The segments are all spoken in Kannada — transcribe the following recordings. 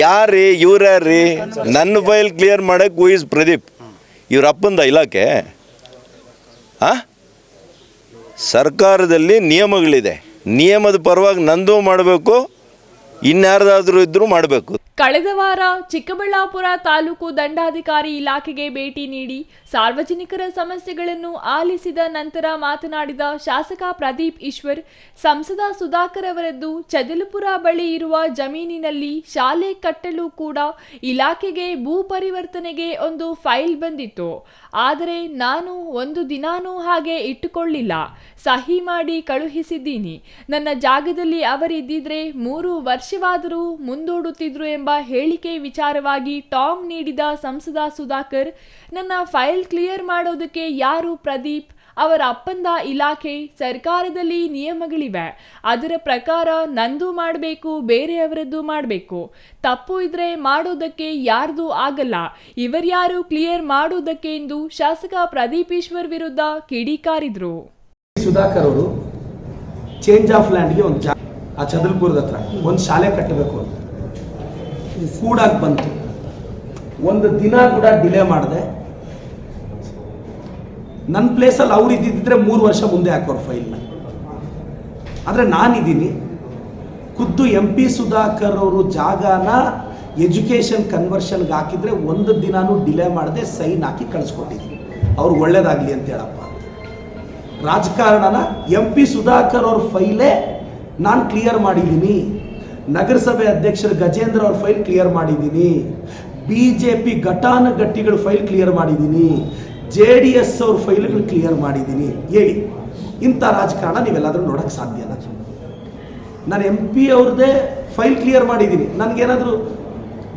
ಯಾರ್ರೀ ಇವ್ರ್ಯಾರ್ರೀ ನನ್ನ ಫೈಲ್ ಕ್ಲಿಯರ್ ಮಾಡಕ್ಕೆ ಹೂ ಇಸ್ ಪ್ರದೀಪ್ ಇವ್ರ ಅಪ್ಪಂದ ಇಲಾಖೆ ಸರ್ಕಾರದಲ್ಲಿ ನಿಯಮಗಳಿದೆ ನಿಯಮದ ಪರವಾಗಿ ನಂದು ಮಾಡಬೇಕು ಇನ್ಯಾರ್ದಾದ್ರೂ ಇದ್ರೂ ಮಾಡಬೇಕು. ಕಳೆದ ವಾರ ಚಿಕ್ಕಬಳ್ಳಾಪುರ ತಾಲೂಕು ದಂಡಾಧಿಕಾರಿ ಇಲಾಖೆಗೆ ಭೇಟಿ ನೀಡಿ ಸಾರ್ವಜನಿಕರ ಸಮಸ್ಯೆಗಳನ್ನು ಆಲಿಸಿದ ನಂತರ ಮಾತನಾಡಿದ ಶಾಸಕ ಪ್ರದೀಪ್ ಈಶ್ವರ್, ಸಂಸದ ಸುಧಾಕರ್ ಅವರದ್ದು ಚದಲಪುರ ಬಳಿ ಇರುವ ಜಮೀನಿನಲ್ಲಿ ಶಾಲೆ ಕಟ್ಟಲು ಕೂಡ ಇಲಾಖೆಗೆ ಭೂ ಪರಿವರ್ತನೆಗೆ ಒಂದು ಫೈಲ್ ಬಂದಿತ್ತು. ಆದರೆ ನಾನು ಒಂದು ದಿನಾನೂ ಹಾಗೆ ಇಟ್ಟುಕೊಳ್ಳಿಲ್ಲ, ಸಹಿ ಮಾಡಿ ಕಳುಹಿಸಿದ್ದೀನಿ. ನನ್ನ ಜಾಗದಲ್ಲಿ ಅವರಿದ್ದಿದ್ರೆ 3 ವರ್ಷವಾದರೂ ಮುಂದೂಡುತ್ತಿದ್ರು ಎಂಬ ಹೇಳಿಕೆ ವಿಚಾರವಾಗಿ ಟಾಂಗ್ ನೀಡಿದ ಸಂಸದ ಸುಧಾಕರ್, ನನ್ನ ಫೈಲ್ ಕ್ಲಿಯರ್ ಮಾಡೋದಕ್ಕೆ ಯಾರು ಪ್ರದೀಪ್? ಅವರ ಅಪ್ಪಂದ ಇಲಾಖೆ. ಸರ್ಕಾರದಲ್ಲಿ ನಿಯಮಗಳಿವೆ, ಅದರ ಪ್ರಕಾರ ನಂದು ಮಾಡಬೇಕು, ಬೇರೆಯವರದ್ದು ಮಾಡಬೇಕು. ತಪ್ಪು ಇದ್ರೆ ಮಾಡೋದಕ್ಕೆ ಯಾರ್ದು ಆಗಲ್ಲ, ಇವರ್ಯಾರು ಕ್ಲಿಯರ್ ಮಾಡೋದಕ್ಕೆ ಎಂದು ಶಾಸಕ ಪ್ರದೀಪ್ ಈಶ್ವರ್ ವಿರುದ್ಧ ಕಿಡಿಕಾರಿದ್ರು. ಸುಧಾಕರ್ ಅವರು ಚೇಂಜ್ ಆಫ್ ಲ್ಯಾಂಡ್ಗೆ ಒಂದು ಆ ಚದಲ್ಪುರದ ಹತ್ರ ಒಂದು ಶಾಲೆ ಕಟ್ಟಬೇಕು ಅಂತ ಕೂಡಾಗಿ ಬಂತು. ಒಂದು ದಿನ ಕೂಡ ಡಿಲೇ ಮಾಡಿದೆ. ನನ್ನ ಪ್ಲೇಸಲ್ಲಿ ಅವ್ರು ಇದ್ದಿದ್ದರೆ 3 ವರ್ಷ ಮುಂದೆ ಹಾಕೋರು ಫೈಲ್ನ. ಆದರೆ ನಾನಿದ್ದೀನಿ. ಖುದ್ದು MP ಸುಧಾಕರ್ ಅವರು ಜಾಗನ ಎಜುಕೇಷನ್ ಕನ್ವರ್ಷನ್ಗೆ ಹಾಕಿದರೆ 1 ದಿನಾನೂ ಡಿಲೇ ಮಾಡದೆ ಸೈನ್ ಹಾಕಿ ಕಳಿಸ್ಕೊಟ್ಟಿದ್ದೀನಿ. ಅವ್ರು ಒಳ್ಳೇದಾಗಲಿ ಅಂತ ಹೇಳಪ್ಪ. ರಾಜಕಾರಣನ MP ಸುಧಾಕರ್ ಅವ್ರ ಫೈಲೇ ನಾನು ಕ್ಲಿಯರ್ ಮಾಡಿದ್ದೀನಿ. ನಗರಸಭೆ ಅಧ್ಯಕ್ಷರು ಗಜೇಂದ್ರ ಅವ್ರ ಫೈಲ್ ಕ್ಲಿಯರ್ ಮಾಡಿದ್ದೀನಿ. BJP ಘಟಾನುಘಟಿಗಳ ಫೈಲ್ ಕ್ಲಿಯರ್ ಮಾಡಿದ್ದೀನಿ. JDS ಅವ್ರ ಫೈಲ್ಗಳು ಕ್ಲಿಯರ್ ಮಾಡಿದ್ದೀನಿ. ಹೇಳಿ, ಇಂಥ ರಾಜಕಾರಣ ನೀವೆಲ್ಲಾದರೂ ನೋಡೋಕ್ಕೆ ಸಾಧ್ಯನಾ? ನಾನು MP ಅವ್ರದ್ದೇ ಫೈಲ್ ಕ್ಲಿಯರ್ ಮಾಡಿದ್ದೀನಿ. ನನಗೇನಾದರೂ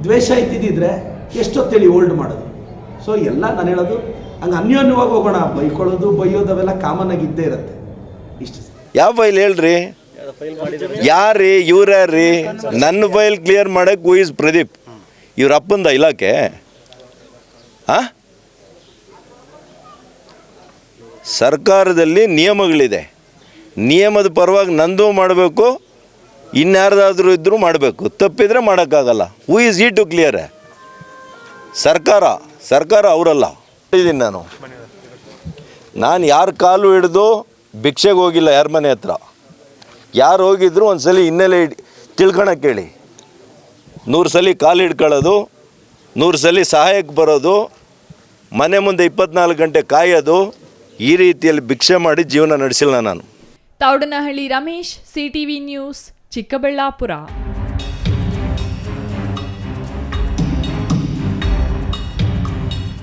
ದ್ವೇಷ ಇದ್ದಿದ್ದರೆ ಎಷ್ಟೊತ್ತೇಳಿ ಹೋಲ್ಡ್ ಮಾಡೋದು? ಸೊ ಎಲ್ಲ ನಾನು ಹೇಳೋದು ಹಂಗೆ ಅನ್ಯೋನ್ಯವಾಗಿ ಹೋಗೋಣ. ಬೈಕೊಳ್ಳೋದು ಬೈಯೋದು ಅವೆಲ್ಲ ಕಾಮನ್ ಆಗಿ ಇದ್ದೇ ಇರುತ್ತೆ. ಇಷ್ಟು. ಯಾವ ಫೈಲ್ ಹೇಳ್ರಿ? ಯಾರ್ರೀ ಇವ್ರ್ಯಾರ್ರೀ ನನ್ನ ಫೈಲ್ ಕ್ಲಿಯರ್ ಮಾಡಕ್ಕೆ ಹೂ ಇಸ್ ಪ್ರದೀಪ್ ಇವ್ರ ಅಪ್ಪಂದ ಇಲಾಖೆ. ಸರ್ಕಾರದಲ್ಲಿ ನಿಯಮಗಳಿದೆ, ನಿಯಮದ ಪರವಾಗಿ ನಂದು ಮಾಡಬೇಕು, ಇನ್ಯಾರ್ದಾದ್ರೂ ಇದ್ರೂ ಮಾಡಬೇಕು. ತಪ್ಪಿದ್ರೆ ಮಾಡೋಕ್ಕಾಗಲ್ಲ. ಹೂ ಇಸ್ ಈ ಟು ಕ್ಲಿಯರ್? ಸರ್ಕಾರ ಅವರಲ್ಲ. ಇದ್ದೀನಿ ನಾನು ಯಾರ ಕಾಲು ಹಿಡಿದು ಭಿಕ್ಷೆಗೆ ಹೋಗಿಲ್ಲ. ಯಾರ ಮನೆ ಹತ್ರ ಯಾರು ಹೋಗಿದ್ರು ಒಂದ್ಸಲಿ ಹಿನ್ನೆಲೆ ತಿಳ್ಕೊಳಕ್ಕೆ ಹೇಳಿ. 100 ಸಲ ಕಾಲು ಹಿಡ್ಕೊಳ್ಳೋದು, 100 ಸಲ ಸಹಾಯಕ್ಕೆ ಬರೋದು, ಮನೆ ಮುಂದೆ 24 ಗಂಟೆ ಕಾಯೋದು, ಈ ರೀತಿಯಲ್ಲಿ ಭಿಕ್ಷೆ ಮಾಡಿ ಜೀವನ ನಡೆಸಿಲ್ಲ ನಾನು. Thoudanahalli Ramesh, CTV news, Chikkaballapur.